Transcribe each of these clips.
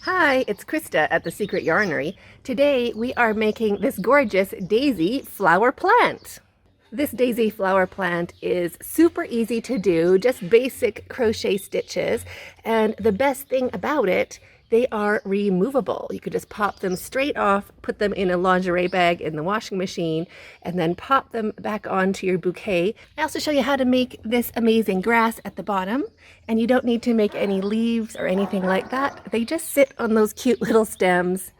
Hi, it's Krista at the Secret Yarnery. Today we are making this gorgeous daisy flower plant. This daisy flower plant is super easy to do, just basic crochet stitches, and the best thing about it, they are removable. You could just pop them straight off, put them in a lingerie bag in the washing machine, and then pop them back onto your bouquet. I also show you how to make this amazing grass at the bottom, and you don't need to make any leaves or anything like that. They just sit on those cute little stems.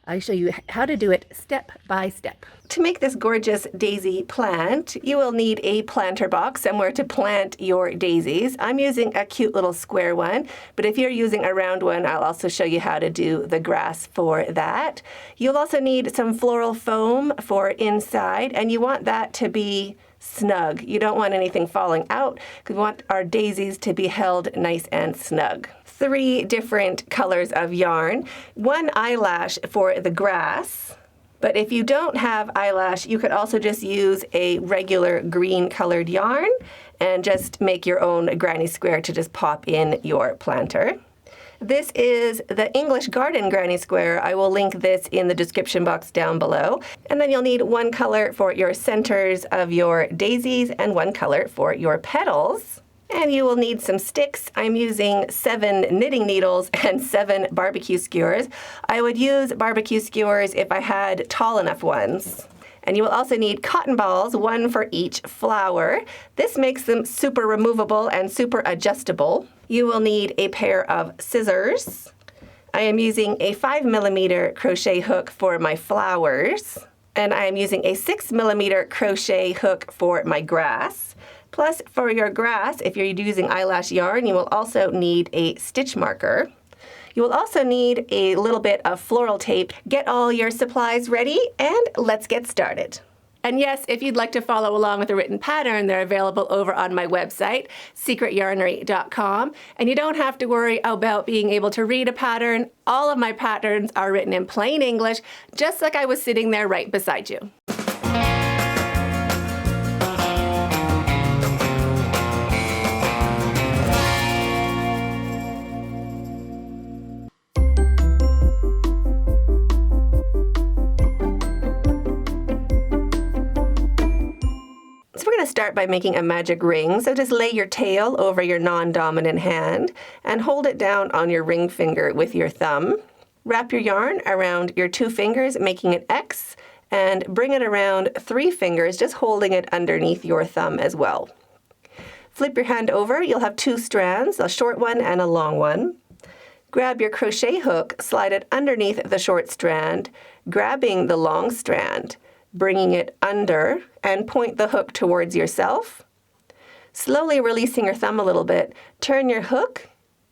I show you how to do it step by step. To make this gorgeous daisy plant, you will need a planter box, somewhere to plant your daisies. I'm using a cute little square one, but if you're using a round one, I'll also show you how to do the grass for that. You'll also need some floral foam for inside, and you want that to be snug. You don't want anything falling out, because we want our daisies to be held nice and snug. 3 different colors of yarn, 1 eyelash for the grass, but if you don't have eyelash, you could also just use a regular green colored yarn and just make your own granny square to just pop in your planter. This is the English Garden Granny Square. I will link this in the description box down below. And then you'll need 1 color for your centers of your daisies and 1 color for your petals. And you will need some sticks. I'm using 7 knitting needles and 7 barbecue skewers. I would use barbecue skewers if I had tall enough ones. And you will also need cotton balls, 1 for each flower. This makes them super removable and super adjustable. You will need a pair of scissors. I am using a 5mm crochet hook for my flowers. And I am using a 6mm crochet hook for my grass. Plus, for your grass, if you're using eyelash yarn, you will also need a stitch marker. You will also need a little bit of floral tape. Get all your supplies ready, and let's get started. And yes, if you'd like to follow along with a written pattern, they're available over on my website, secretyarnery.com. And you don't have to worry about being able to read a pattern. All of my patterns are written in plain English, just like I was sitting there right beside you. Start by making a magic ring. So just lay your tail over your non-dominant hand and hold it down on your ring finger with your thumb. Wrap your yarn around your 2 fingers, making an X, and bring it around 3 fingers, just holding it underneath your thumb as well. Flip your hand over. You'll have 2 strands, a short one and a long one. Grab your crochet hook, slide it underneath the short strand, grabbing the long strand, bringing it under, and point the hook towards yourself. Slowly releasing your thumb a little bit, turn your hook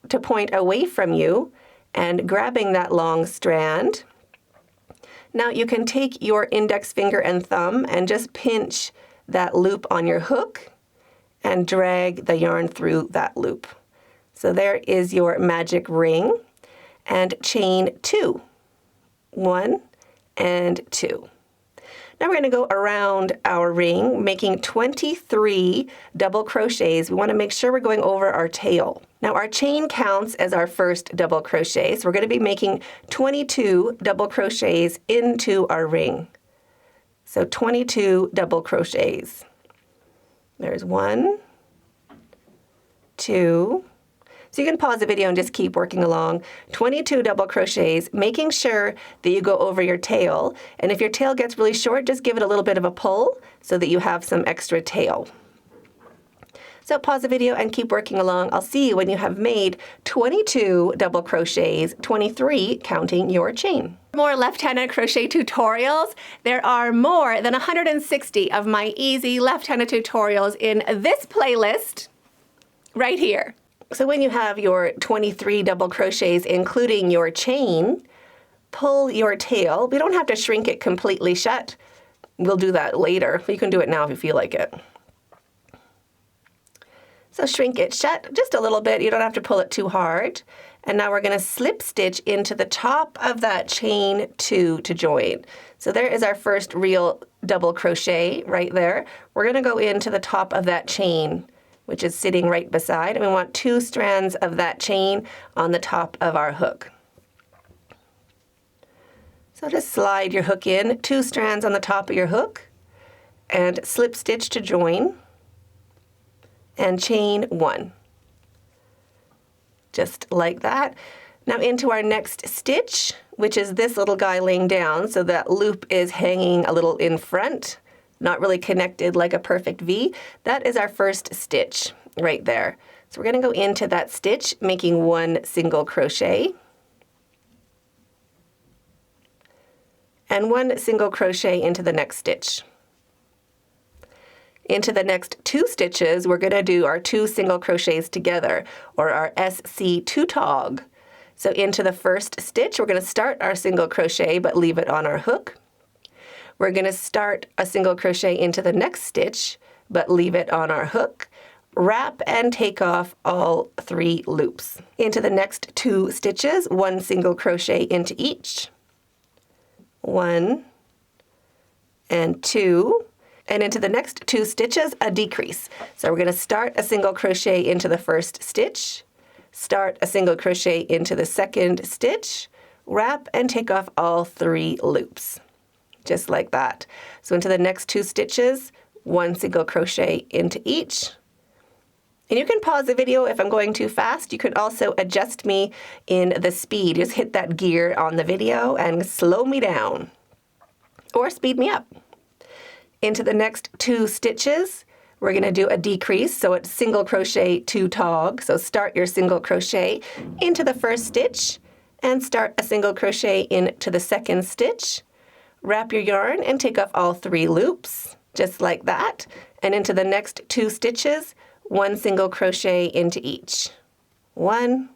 to point away from you and grabbing that long strand. Now you can take your index finger and thumb and just pinch that loop on your hook and drag the yarn through that loop. So there is your magic ring, and chain 2. 1 and 2. Now we're going to go around our ring, making 23 double crochets. We want to make sure we're going over our tail. Now our chain counts as our first double crochet, so we're going to be making 22 double crochets into our ring. So 22 double crochets. There's 1, 2. So you can pause the video and just keep working along. 22 double crochets, making sure that you go over your tail. And if your tail gets really short, just give it a little bit of a pull so that you have some extra tail. So pause the video and keep working along. I'll see you when you have made 22 double crochets, 23 counting your chain. More left-handed crochet tutorials. There are more than 160 of my easy left-handed tutorials in this playlist right here. So when you have your 23 double crochets, including your chain, pull your tail. We don't have to shrink it completely shut. We'll do that later. You can do it now if you feel like it. So shrink it shut just a little bit. You don't have to pull it too hard. And now we're going to slip stitch into the top of that chain 2 to join. So there is our first real double crochet right there. We're going to go into the top of that chain, which is sitting right beside, and we want 2 strands of that chain on the top of our hook. So just slide your hook in, 2 strands on the top of your hook, and slip stitch to join, and chain 1. Just like that. Now into our next stitch, which is this little guy laying down, so that loop is hanging a little in front, not really connected like a perfect V. That is our first stitch right there. So we're going to go into that stitch, making 1 single crochet, and 1 single crochet into the next stitch. Into the next 2 stitches, we're going to do our 2 single crochets together, or our SC2 tog. So into the first stitch, we're going to start our single crochet but leave it on our hook. We're going to start a single crochet into the next stitch but leave it on our hook. Wrap and take off all 3 loops. Into the next 2 stitches, 1 single crochet into each. 1 and 2. And into the next 2 stitches, a decrease. So we're going to start a single crochet into the first stitch, start a single crochet into the second stitch, wrap and take off all 3 loops, just like that. So into the next 2 stitches, 1 single crochet into each. And you can pause the video if I'm going too fast. You can also adjust me in the speed. Just hit that gear on the video and slow me down, or speed me up. Into the next 2 stitches, we're going to do a decrease, so it's single crochet 2 tog. So start your single crochet into the first stitch and start a single crochet into the second stitch. Wrap your yarn and take off all 3 loops, just like that. And into the next 2 stitches, 1 single crochet into each. 1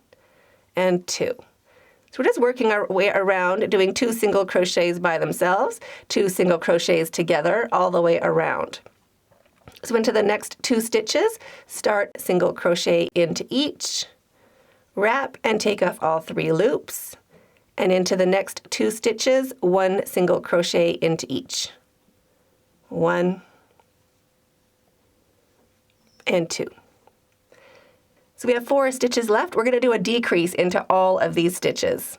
and 2. So we're just working our way around, doing 2 single crochets by themselves, 2 single crochets together, all the way around. So into the next 2 stitches, start single crochet into each, wrap and take off all 3 loops, and into the next 2 stitches, 1 single crochet into each. 1 and 2. So we have 4 stitches left. We're going to do a decrease into all of these stitches.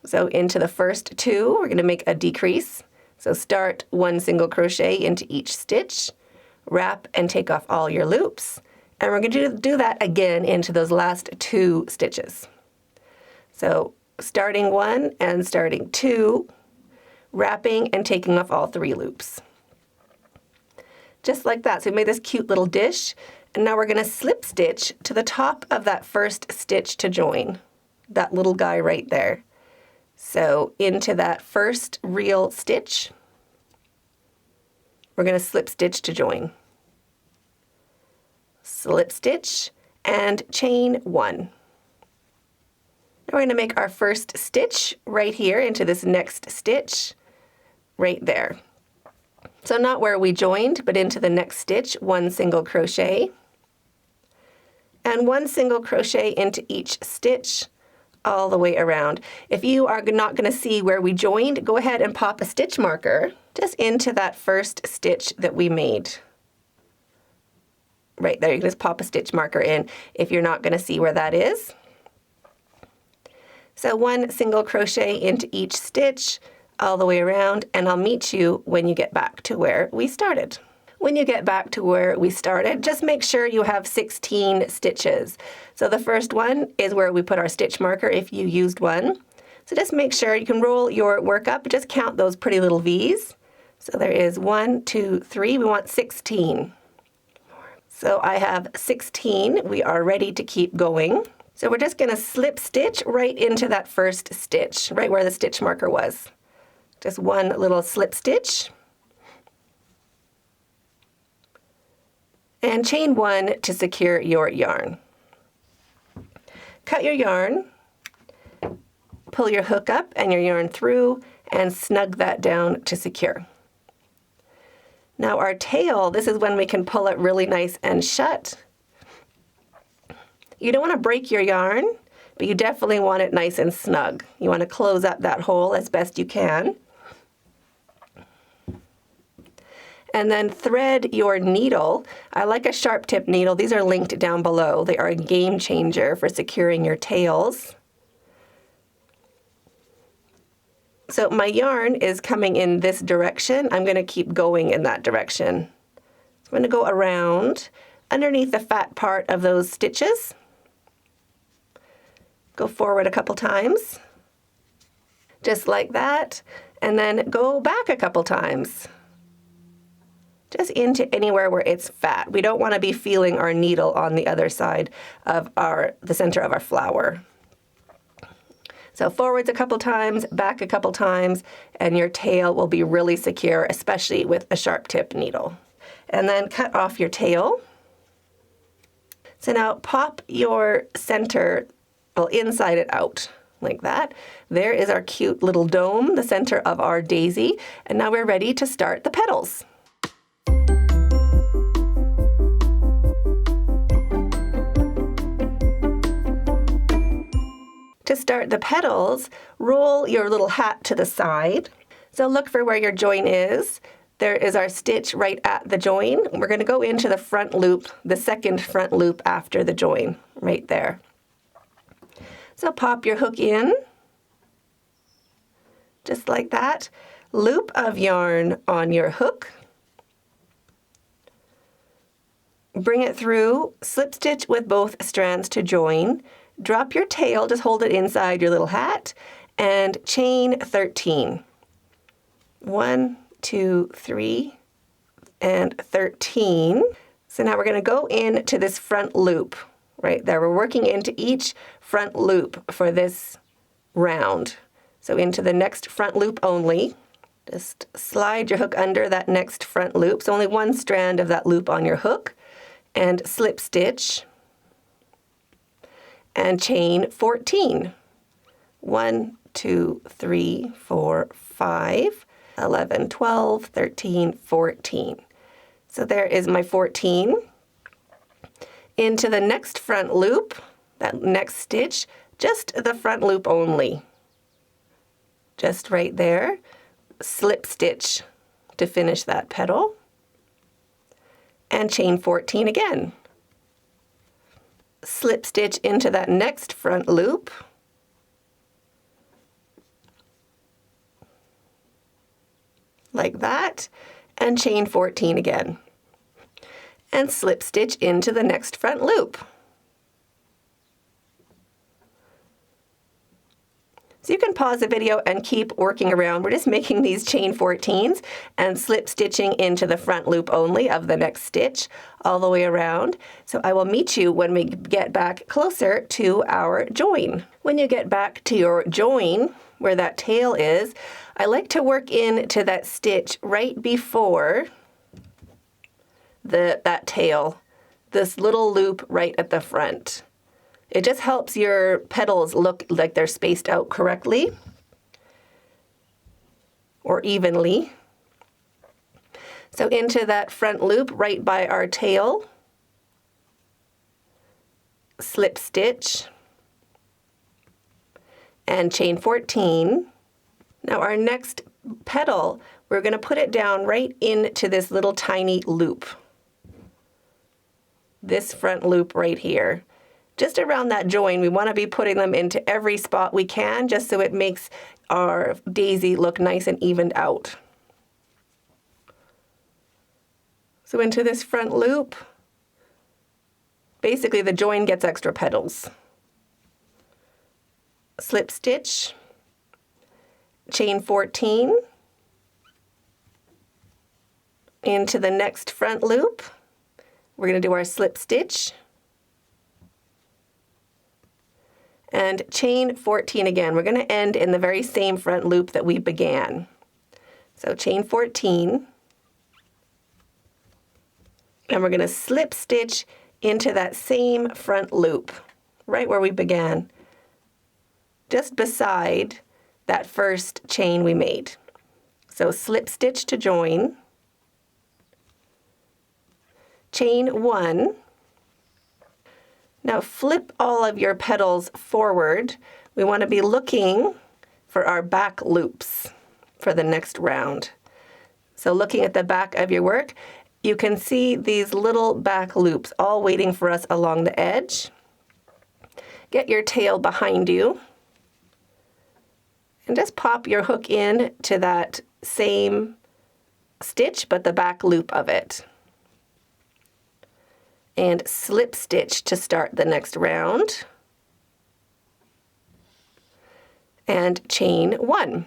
So into the first 2, we're going to make a decrease. So start 1 single crochet into each stitch, wrap and take off all your loops, and we're going to do that again into those last 2 stitches. So starting 1 and starting 2, wrapping and taking off all 3 loops. Just like that. So we made this cute little dish. And now we're going to slip stitch to the top of that first stitch to join, that little guy right there. So into that first real stitch, we're going to slip stitch to join. Slip stitch and chain 1. Now we're going to make our first stitch right here into this next stitch right there. So not where we joined, but into the next stitch, 1 single crochet, and 1 single crochet into each stitch all the way around. If you are not going to see where we joined, go ahead and pop a stitch marker just into that first stitch that we made. Right there, you can just pop a stitch marker in if you're not going to see where that is. So 1 single crochet into each stitch all the way around, and I'll meet you when you get back to where we started. When you get back to where we started, just make sure you have 16 stitches. So the first one is where we put our stitch marker if you used one. So just make sure you can roll your work up, just count those pretty little V's. So there is 1, 2, 3, we want 16. So I have 16, we are ready to keep going. So we're just gonna slip stitch right into that first stitch, right where the stitch marker was. Just 1 little slip stitch. And chain 1 to secure your yarn. Cut your yarn, pull your hook up and your yarn through, and snug that down to secure. Now our tail, this is when we can pull it really nice and shut. You don't want to break your yarn, but you definitely want it nice and snug. You want to close up that hole as best you can. And then thread your needle. I like a sharp tip needle. These are linked down below. They are a game changer for securing your tails. So my yarn is coming in this direction. I'm going to keep going in that direction. I'm going to go around underneath the fat part of those stitches. Go forward a couple times, just like that, and then go back a couple times, just into anywhere where it's fat. We don't want to be feeling our needle on the other side of the center of our flower. So forwards a couple times, back a couple times, and your tail will be really secure, especially with a sharp tip needle. And then cut off your tail. So now pop your center, well, inside it out, like that. There is our cute little dome, the center of our daisy. And now we're ready to start the petals. To start the petals, roll your little hat to the side. So look for where your join is. There is our stitch right at the join. We're going to go into the front loop, the second front loop after the join, right there. So pop your hook in, just like that. Loop of yarn on your hook. Bring it through, slip stitch with both strands to join. Drop your tail, just hold it inside your little hat, and chain 13. 1, 2, 3, and 13. So now we're going to go into this front loop right there. We're working into each front loop for this round. So into the next front loop only. Just slide your hook under that next front loop. So only one strand of that loop on your hook, and slip stitch. And chain 14. 1, 2, 3, 4, 5, 11, 12, 13, 14. So there is my 14. Into the next front loop, that next stitch, just the front loop only. Just right there. Slip stitch to finish that petal. And chain 14 again. Slip stitch into that next front loop, like that, and chain 14 again, and slip stitch into the next front loop. So you can pause the video and keep working around. We're just making these chain 14s and slip stitching into the front loop only of the next stitch all the way around. So I will meet you when we get back closer to our join. When you get back to your join, where that tail is, I like to work into that stitch right before that tail, this little loop right at the front. It just helps your petals look like they're spaced out correctly or evenly. So into that front loop right by our tail, slip stitch, and chain 14. Now our next petal, we're going to put it down right into this little tiny loop. This front loop right here. Just around that join, we want to be putting them into every spot we can, just so it makes our daisy look nice and evened out. So into this front loop, basically the join gets extra petals. Slip stitch, chain 14, into the next front loop. We're going to do our slip stitch, and chain 14 again. We're going to end in the very same front loop that we began. So chain 14, and we're going to slip stitch into that same front loop, right where we began, just beside that first chain we made. So slip stitch to join, chain 1. Now flip all of your petals forward. We want to be looking for our back loops for the next round. So looking at the back of your work, you can see these little back loops all waiting for us along the edge. Get your tail behind you And just pop your hook in to that same stitch, but the back loop of it. And slip stitch to start the next round. And chain 1.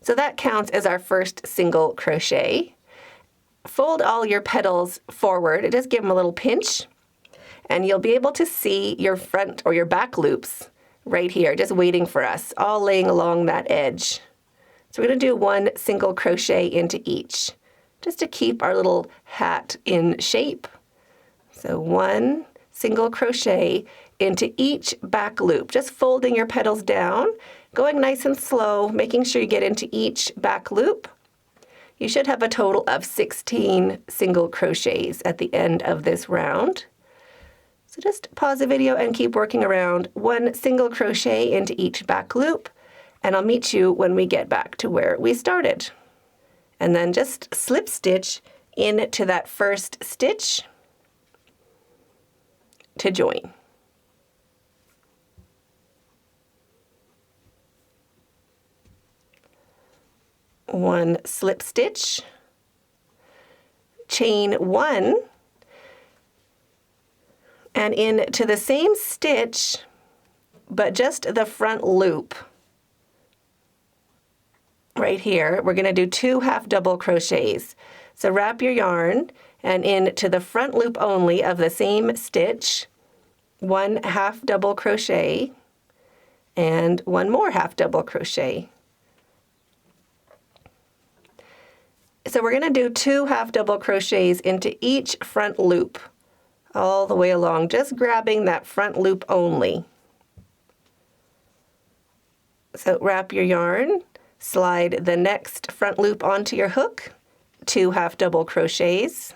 So that counts as our first single crochet. Fold all your petals forward, just give them a little pinch, and you'll be able to see your front or your back loops right here, just waiting for us, all laying along that edge. So we're going to do 1 single crochet into each, just to keep our little hat in shape. So 1 single crochet into each back loop, just folding your petals down, going nice and slow, making sure you get into each back loop. You should have a total of 16 single crochets at the end of this round. So just pause the video and keep working around. 1 single crochet into each back loop, and I'll meet you when we get back to where we started. And then just slip stitch into that first stitch to join. One slip stitch, chain 1, and into the same stitch, but just the front loop. Right here, we're going to do 2 half double crochets. So wrap your yarn and into the front loop only of the same stitch, 1 half double crochet and 1 more half double crochet. So we're going to do 2 half double crochets into each front loop all the way along, just grabbing that front loop only. So wrap your yarn, slide the next front loop onto your hook, 2 half double crochets,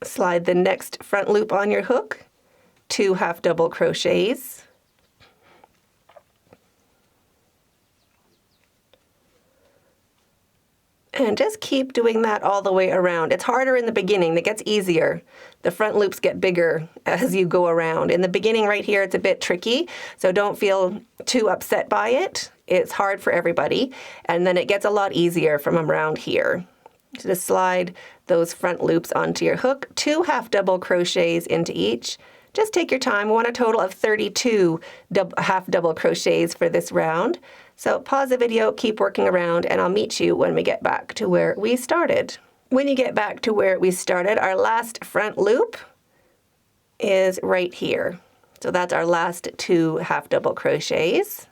slide the next front loop on your hook, 2 half double crochets, and just keep doing that all the way around. It's harder in the beginning. It gets easier. The front loops get bigger as you go around. In the beginning right here, it's a bit tricky, so don't feel too upset by it. It's hard for everybody, and then it gets a lot easier from around here. So just slide those front loops onto your hook, 2 half double crochets into each. Just take your time. We want a total of 32 half double crochets for this round. So pause the video, keep working around, and I'll meet you when we get back to where we started. When you get back to where we started, our last front loop is right here. So that's our last 2 half double crochets.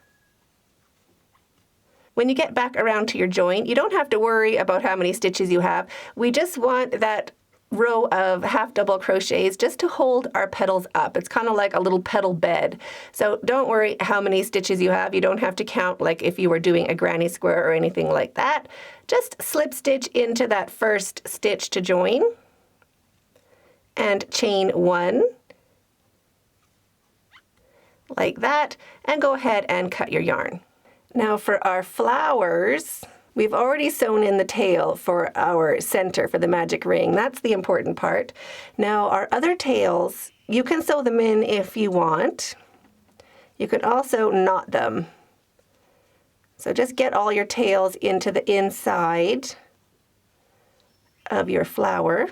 When you get back around to your joint, you don't have to worry about how many stitches you have. We just want that row of half double crochets just to hold our petals up. It's kind of like a little petal bed. So don't worry how many stitches you have. You don't have to count like if you were doing a granny square or anything like that. Just slip stitch into that first stitch to join and chain 1 like that, and go ahead and cut your yarn. Now for our flowers, we've already sewn in the tail for our center for the magic ring. That's the important part. Now our other tails, you can sew them in if you want. You can also knot them. So just get all your tails into the inside of your flower.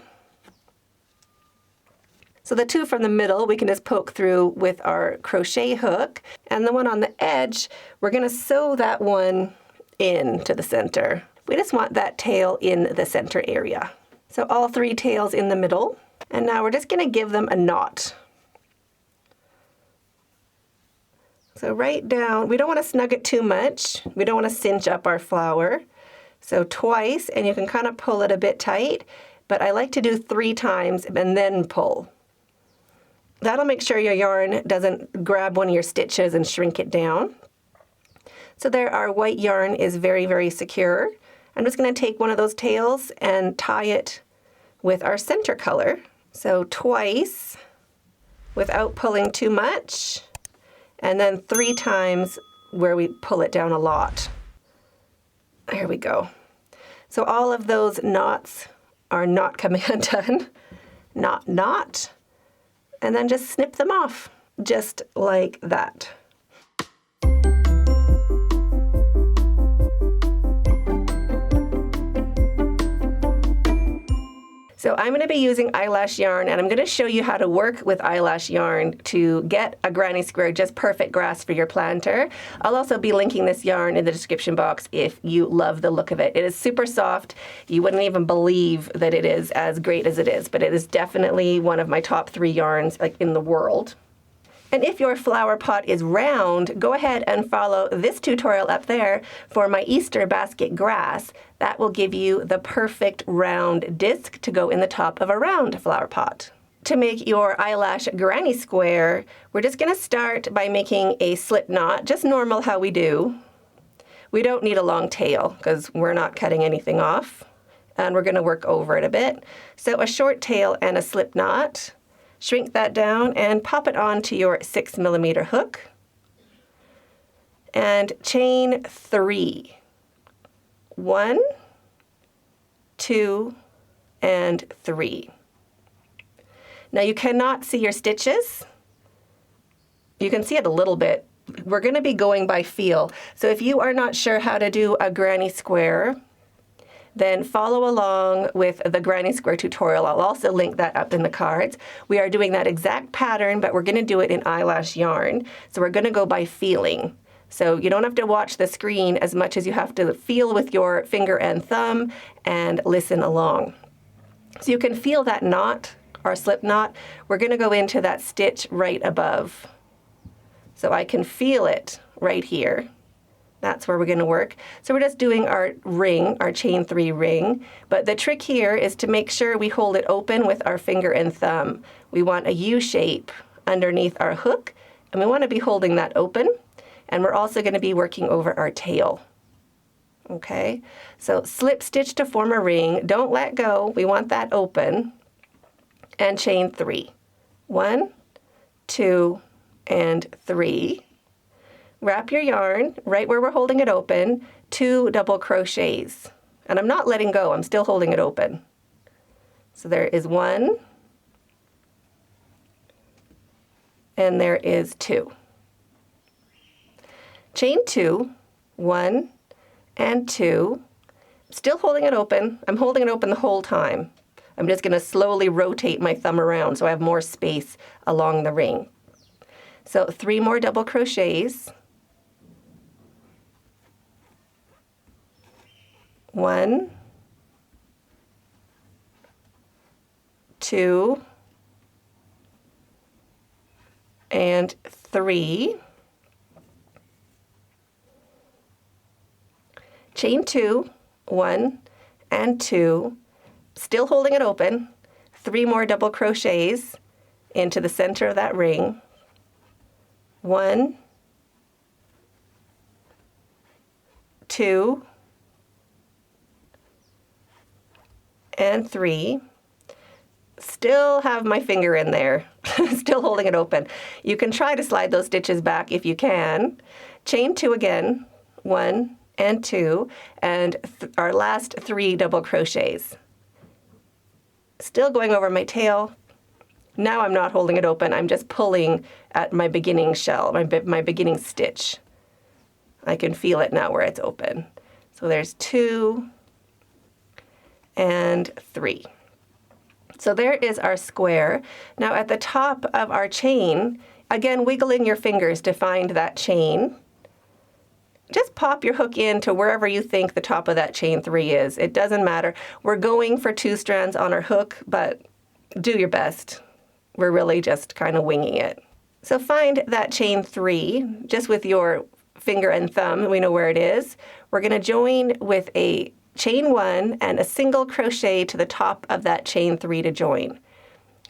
So the 2 from the middle, we can just poke through with our crochet hook. And the one on the edge, we're going to sew that one into the center. We just want that tail in the center area. So all 3 tails in the middle. And now we're just going to give them a knot. So right down, we don't want to snug it too much. We don't want to cinch up our flower. So twice, and you can kind of pull it a bit tight, but I like to do 3 times and then pull. That'll make sure your yarn doesn't grab one of your stitches and shrink it down. So there, our white yarn is very, very secure. I'm just going to take one of those tails and tie it with our center color. So twice without pulling too much, and then 3 times where we pull it down a lot. There we go. So all of those knots are not coming undone. Knot, knot, and then just snip them off. just like that. So I'm going to be using eyelash yarn, and I'm going to show you how to work with eyelash yarn to get a granny square just perfect grass for your planter. I'll also be linking this yarn in the description box if you love the look of it. It is super soft. You wouldn't even believe that it is as great as it is, but it is definitely one of my top 3 yarns like in the world. And if your flower pot is round, go ahead and follow this tutorial up there for my Easter basket grass. That will give you the perfect round disc to go in the top of a round flower pot. To make your eyelash granny square, we're just going to start by making a slip knot, just normal how we do. We don't need a long tail because we're not cutting anything off, and we're going to work over it a bit. So a short tail and a slip knot. Shrink that down and pop it onto your 6mm hook and chain 3. 1, 2, and 3. Now you cannot see your stitches. You can see it a little bit. We're going to be going by feel. So if you are not sure how to do a granny square, then follow along with the granny square tutorial. I'll also link that up in the cards. We are doing that exact pattern, but we're going to do it in eyelash yarn. So we're going to go by feeling. So you don't have to watch the screen as much as you have to feel with your finger and thumb and listen along. So you can feel that knot, our slip knot. We're going to go into that stitch right above. So I can feel it right here. That's where we're going to work. So we're just doing our ring, our chain 3 ring. But the trick here is to make sure we hold it open with our finger and thumb. We want a U shape underneath our hook, and we want to be holding that open. And we're also going to be working over our tail. Okay, so slip stitch to form a ring. Don't let go. We want that open. And chain 3. 1, 2, and 3. Wrap your yarn right where we're holding it open, 2 double crochets. And I'm not letting go, I'm still holding it open. So there is 1, and there is 2. Chain 2, 1 and 2, still holding it open. I'm holding it open the whole time. I'm just going to slowly rotate my thumb around so I have more space along the ring. So 3 more double crochets. 1, 2, and 3. Chain 2, 1 and 2, still holding it open. 3 more double crochets into the center of that ring. 1, 2, and 3. Still have my finger in there, still holding it open. You can try to slide those stitches back if you can. Chain 2 again, 1 and 2, and our last 3 double crochets. Still going over my tail. Now I'm not holding it open, I'm just pulling at my beginning shell, my beginning stitch. I can feel it now where it's open. So there's 2 and 3. So there is our square. Now at the top of our chain, again wiggling your fingers to find that chain. Just pop your hook in to wherever you think the top of that chain 3 is. It doesn't matter. We're going for 2 strands on our hook, but do your best. We're really just kind of winging it. So find that chain 3 just with your finger and thumb. We know where it is. We're going to join with a chain 1 and a single crochet to the top of that chain 3 to join.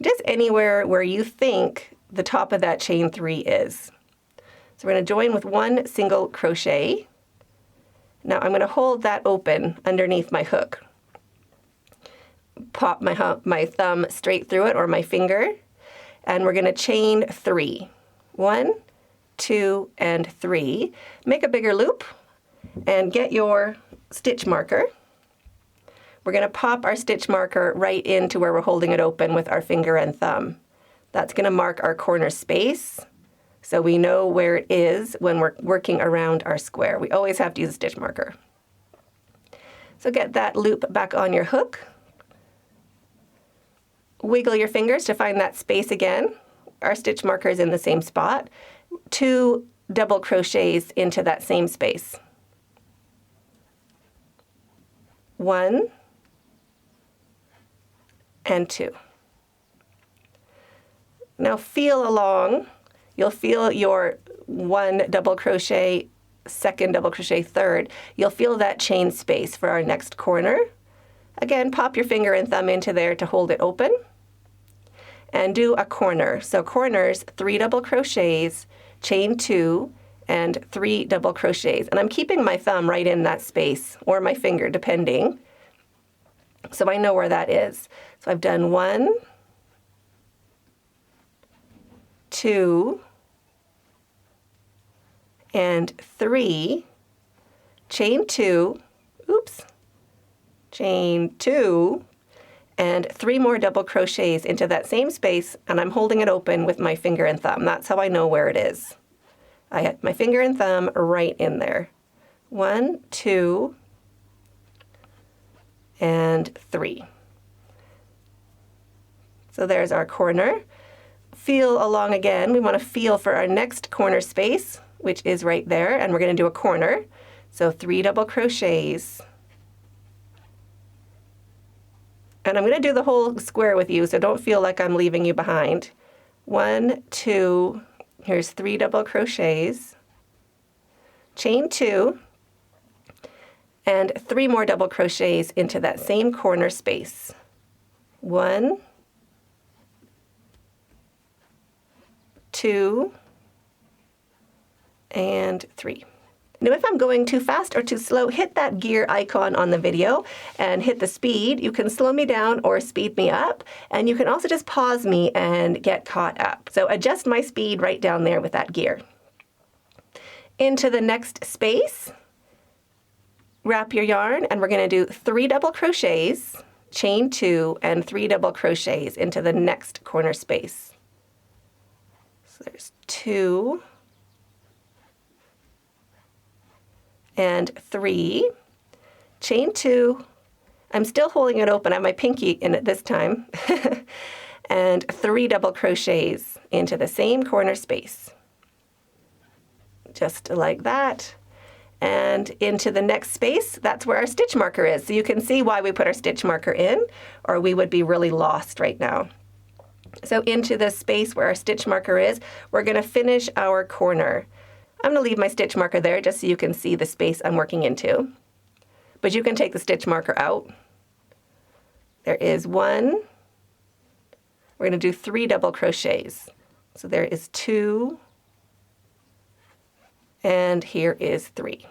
Just anywhere where you think the top of that chain 3 is. So we're going to join with 1 single crochet. Now I'm going to hold that open underneath my hook. Pop my thumb straight through it, or my finger, and we're going to chain 3. 1, 2, and 3. Make a bigger loop and get your stitch marker. We're going to pop our stitch marker right into where we're holding it open with our finger and thumb. That's going to mark our corner space. so we know where it is when we're working around our square. We always have to use a stitch marker. So get that loop back on your hook. Wiggle your fingers to find that space again. Our stitch marker is in the same spot. 2 double crochets into that same space. 1 and 2. Now feel along. You'll feel your 1 double crochet, 2nd double crochet, 3rd. You'll feel that chain space for our next corner. Again, pop your finger and thumb into there to hold it open. And do a corner. So corners, 3 double crochets, chain 2, and 3 double crochets. And I'm keeping my thumb right in that space, or my finger, depending, so I know where that is. So I've done 1, 2, and 3, chain 2, chain 2, and 3 more double crochets into that same space, and I'm holding it open with my finger and thumb. That's how I know where it is. I had my finger and thumb right in there. 1, 2, and 3. So there's our corner. Feel along again. We want to feel for our next corner space, which is right there, and we're going to do a corner. So 3 double crochets. And I'm going to do the whole square with you, so don't feel like I'm leaving you behind. 1, 2, here's 3 double crochets, chain 2, and 3 more double crochets into that same corner space. 1, 2, and 3. Now if I'm going too fast or too slow, hit that gear icon on the video and hit the speed. You can slow me down or speed me up, and you can also just pause me and get caught up. So adjust my speed right down there with that gear. Into the next space, wrap your yarn, and we're going to do 3 double crochets, chain 2, and 3 double crochets into the next corner space. So there's 2, and 3, chain 2, I'm still holding it open, I have my pinky in it this time, and 3 double crochets into the same corner space. Just like that. And into the next space, that's where our stitch marker is. So you can see why we put our stitch marker in, or we would be really lost right now. So into the space where our stitch marker is, we're going to finish our corner. I'm going to leave my stitch marker there just so you can see the space I'm working into. But you can take the stitch marker out. There is 1. We're going to do 3 double crochets. So there is 2, and here is 3.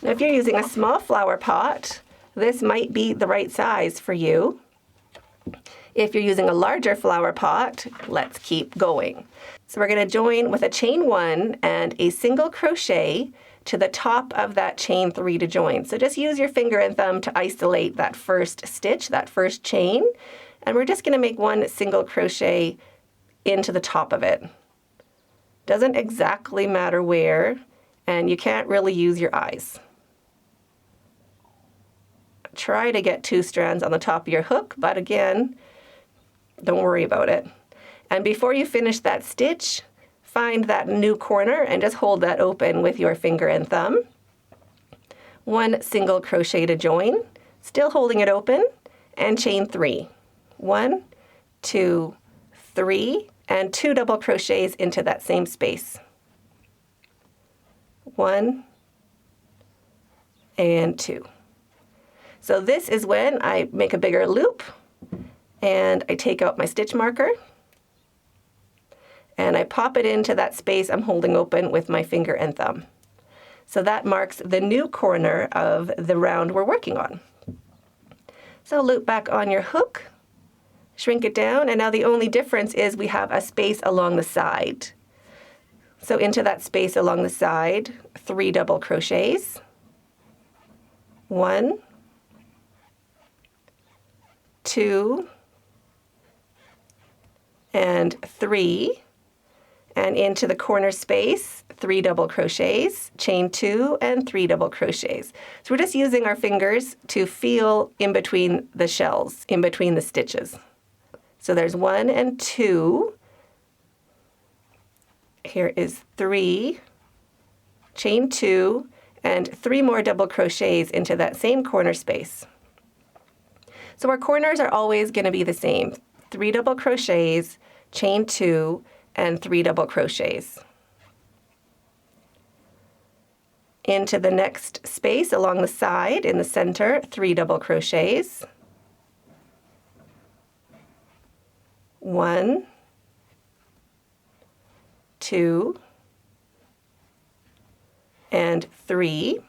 Now if you're using a small flower pot, this might be the right size for you. If you're using a larger flower pot, let's keep going. So we're going to join with a chain 1 and a single crochet to the top of that chain 3 to join. So just use your finger and thumb to isolate that first stitch, that first chain, and we're just going to make 1 single crochet into the top of it. Doesn't exactly matter where, and you can't really use your eyes. Try to get 2 strands on the top of your hook, but again, don't worry about it. And before you finish that stitch, find that new corner and just hold that open with your finger and thumb. 1 single crochet to join, still holding it open, and chain 3. 1, 2, 3, and 2 double crochets into that same space. 1 and 2. So this is when I make a bigger loop, and I take out my stitch marker, and I pop it into that space I'm holding open with my finger and thumb. So that marks the new corner of the round we're working on. So loop back on your hook, shrink it down, and now the only difference is we have a space along the side. So into that space along the side, 3 double crochets. 1, 2, and 3. and into the corner space, 3 double crochets, chain 2, and 3 double crochets. So we're just using our fingers to feel in between the shells, in between the stitches. So there's 1 and 2. Here is 3, chain 2, and 3 more double crochets into that same corner space. So our corners are always going to be the same. 3 double crochets, chain 2, and 3 double crochets. Into the next space along the side in the center, 3 double crochets. 1, 2, and 3.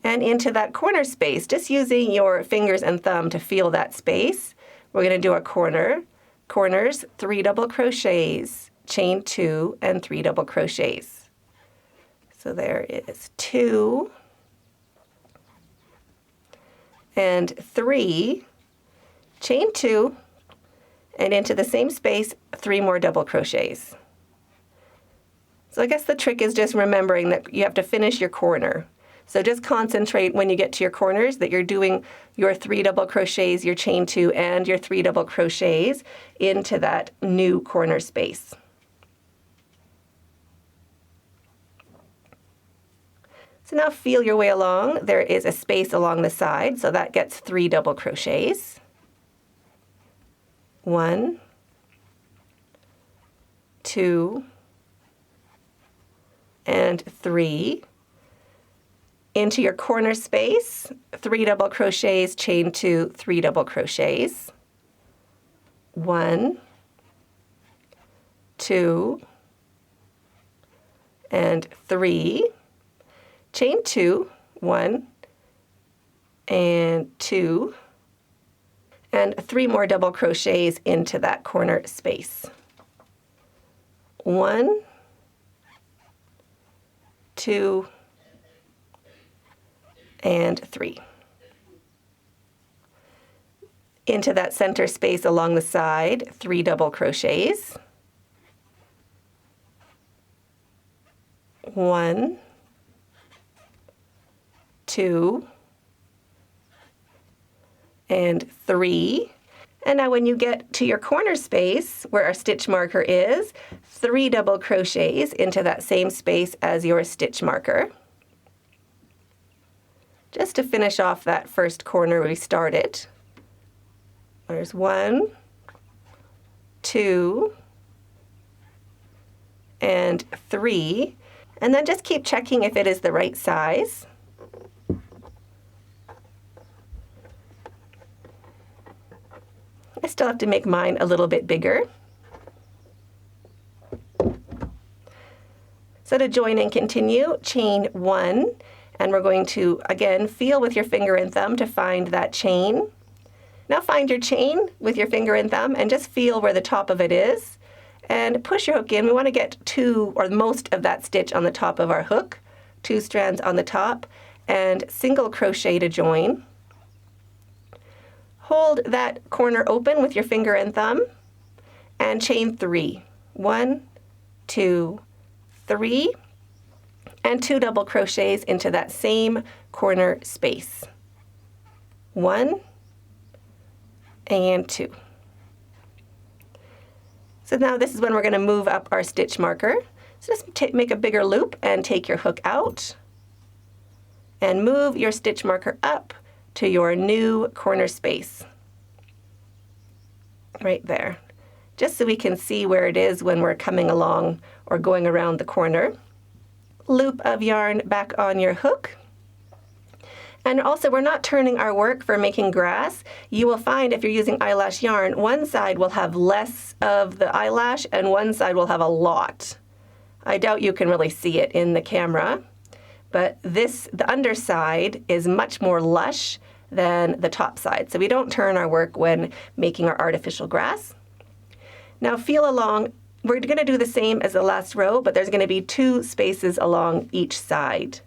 And into that corner space, just using your fingers and thumb to feel that space, we're going to do a corner. Corners, 3 double crochets, chain 2, and 3 double crochets. So there is 2 and 3, chain 2, and into the same space, 3 more double crochets. So I guess the trick is just remembering that you have to finish your corner. So just concentrate when you get to your corners that you're doing your 3 double crochets, your chain 2, and your 3 double crochets into that new corner space. So now feel your way along. There is a space along the side, so that gets 3 double crochets. 1, 2, and 3. Into your corner space, 3 double crochets, chain 2, 3 double crochets. 1, 2, and 3. Chain 2, 1, and 2, and 3 more double crochets into that corner space. 1, 2, and 3. Into that center space along the side, 3 double crochets. 1, 2, and 3. And now when you get to your corner space where our stitch marker is, 3 double crochets into that same space as your stitch marker. Just to finish off that first corner we started. There's 1, 2, and 3. And then just keep checking if it is the right size. I still have to make mine a little bit bigger. So to join and continue, chain 1, and we're going to, again, feel with your finger and thumb to find that chain. Now find your chain with your finger and thumb and just feel where the top of it is. And push your hook in. We want to get 2 or most of that stitch on the top of our hook, 2 strands on the top, and single crochet to join. Hold that corner open with your finger and thumb and chain 3. 1, 2, 3, and 2 double crochets into that same corner space. 1 and 2. So now this is when we're going to move up our stitch marker. So just make a bigger loop and take your hook out and move your stitch marker up to your new corner space. Right there. Just so we can see where it is when we're coming along or going around the corner. Loop of yarn back on your hook. And also, we're not turning our work for making grass. You will find if you're using eyelash yarn, one side will have less of the eyelash and one side will have a lot. I doubt you can really see it in the camera, but the underside is much more lush than the top side. So we don't turn our work when making our artificial grass. Now feel along. We're going to do the same as the last row, but there's going to be 2 spaces along each side.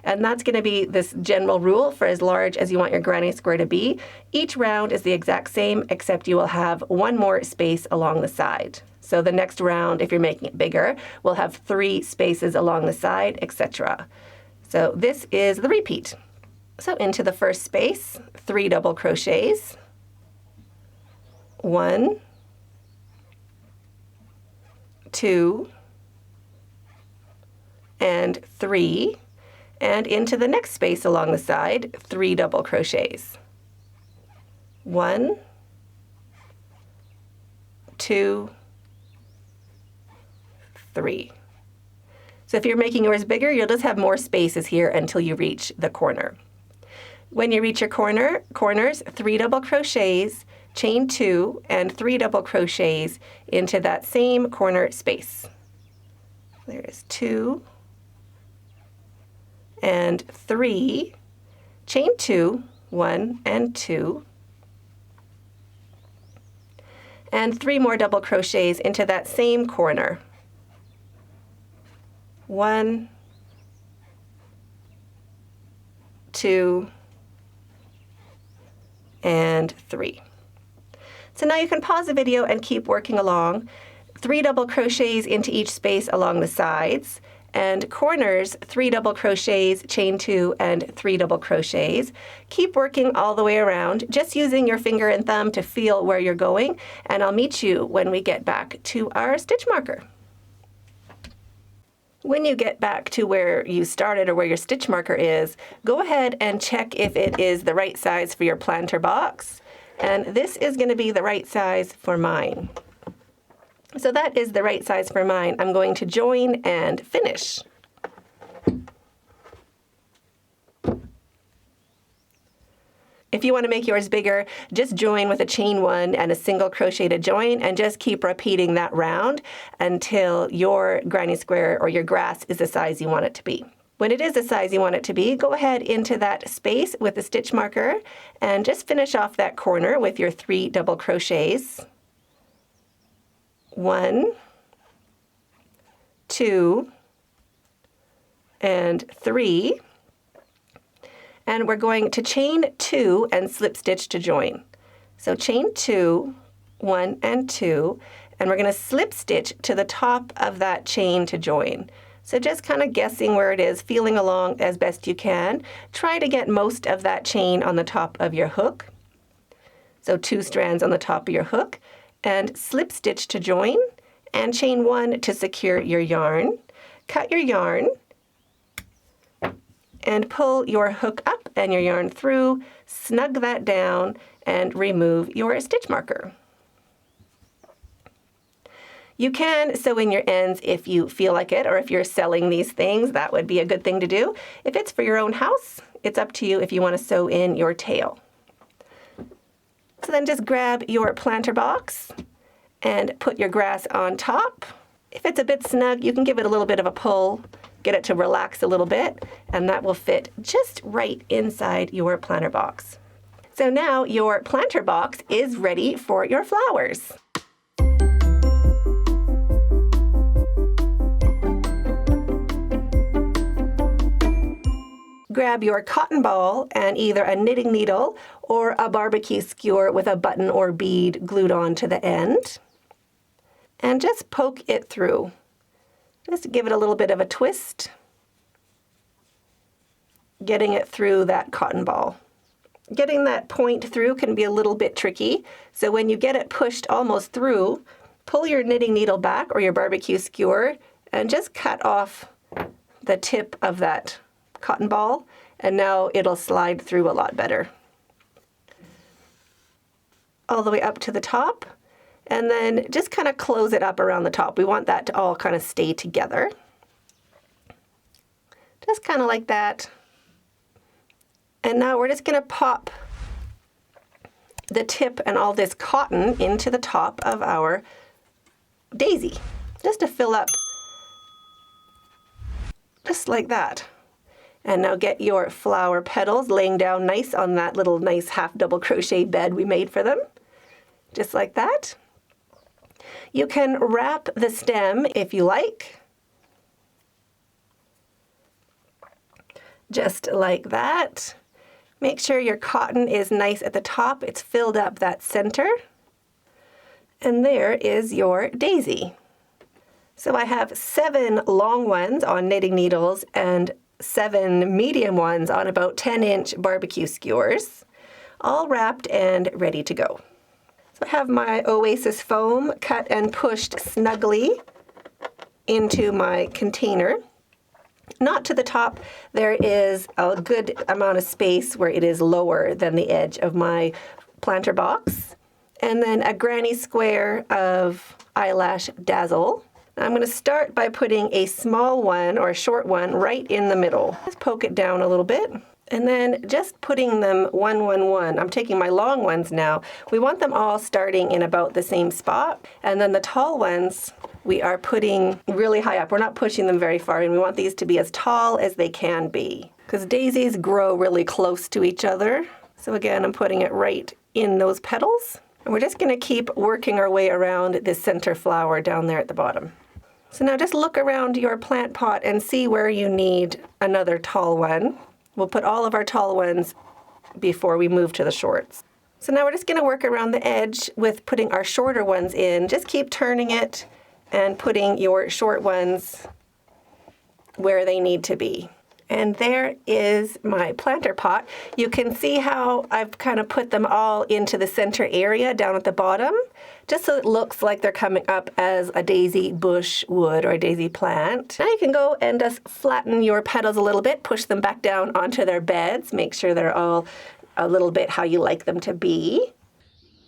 And that's going to be this general rule for as large as you want your granny square to be. Each round is the exact same, except you will have 1 more space along the side. So the next round, if you're making it bigger, will have 3 spaces along the side, etc. So this is the repeat. So into the first space, 3 double crochets, 1, 2, and 3, and into the next space along the side, 3 double crochets, 1, 2, 3. So if you're making yours bigger, you'll just have more spaces here until you reach the corner. When you reach your corners, 3 double crochets, chain 2, and 3 double crochets into that same corner space. There's 2 and 3, chain 2, 1 and 2, and 3 more double crochets into that same corner. 1, 2, and 3. So now you can pause the video and keep working along. 3 double crochets into each space along the sides, and corners, 3 double crochets, chain 2, and 3 double crochets. Keep working all the way around, just using your finger and thumb to feel where you're going, and I'll meet you when we get back to our stitch marker. When you get back to where you started or where your stitch marker is, go ahead and check if it is the right size for your planter box. And this is going to be the right size for mine. So that is the right size for mine. I'm going to join and finish. If you want to make yours bigger, just join with a chain 1 and a single crochet to join, and just keep repeating that round until your granny square or your grass is the size you want it to be. When it is the size you want it to be, go ahead into that space with the stitch marker and just finish off that corner with your 3 double crochets. 1, 2, and 3. And we're going to chain 2 and slip stitch to join. So chain 2, 1 and 2, and we're going to slip stitch to the top of that chain to join. So just kind of guessing where it is, feeling along as best you can. Try to get most of that chain on the top of your hook. So 2 strands on the top of your hook, and slip stitch to join, and chain 1 to secure your yarn. Cut your yarn, and pull your hook up and your yarn through, snug that down, and remove your stitch marker. You can sew in your ends if you feel like it, or if you're selling these things, that would be a good thing to do. If it's for your own house, it's up to you if you want to sew in your tail. So then just grab your planter box and put your grass on top. If it's a bit snug, you can give it a little bit of a pull, get it to relax a little bit, and that will fit just right inside your planter box. So now your planter box is ready for your flowers. Grab your cotton ball and either a knitting needle or a barbecue skewer with a button or bead glued on to the end, and just poke it through. Just give it a little bit of a twist, getting it through that cotton ball. Getting that point through can be a little bit tricky, so when you get it pushed almost through, pull your knitting needle back or your barbecue skewer and just cut off the tip of that cotton ball, and now it'll slide through a lot better. All the way up to the top, and then just kind of close it up around the top. We want that to all kind of stay together. Just kind of like that. And now we're just going to pop the tip and all this cotton into the top of our daisy, just to fill up, just like that. And now get your flower petals laying down nice on that little nice half double crochet bed we made for them, just like that. You can wrap the stem if you like, just like that. Make sure your cotton is nice at the top, it's filled up that center. And there is your daisy. So I have 7 long ones on knitting needles and 7 medium ones on about 10-inch barbecue skewers, all wrapped and ready to go. So I have my Oasis foam cut and pushed snugly into my container. Not to the top, there is a good amount of space where it is lower than the edge of my planter box. And then a granny square of eyelash dazzle. I'm going to start by putting a small one or a short one right in the middle. Just poke it down a little bit. And then just putting them 1, 1, 1. I'm taking my long ones now. We want them all starting in about the same spot. And then the tall ones, we are putting really high up. We're not pushing them very far, and we want these to be as tall as they can be, because daisies grow really close to each other. So again, I'm putting it right in those petals. And we're just going to keep working our way around this center flower down there at the bottom. So now just look around your plant pot and see where you need another tall one. We'll put all of our tall ones before we move to the shorts. So now we're just going to work around the edge with putting our shorter ones in. Just keep turning it and putting your short ones where they need to be. And there is my planter pot. You can see how I've kind of put them all into the center area down at the bottom, just so it looks like they're coming up as a daisy bush would or a daisy plant. Now you can go and just flatten your petals a little bit, push them back down onto their beds, make sure they're all a little bit how you like them to be.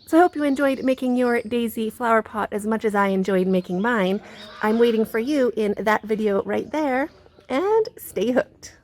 So I hope you enjoyed making your daisy flower pot as much as I enjoyed making mine. I'm waiting for you in that video right there, and stay hooked.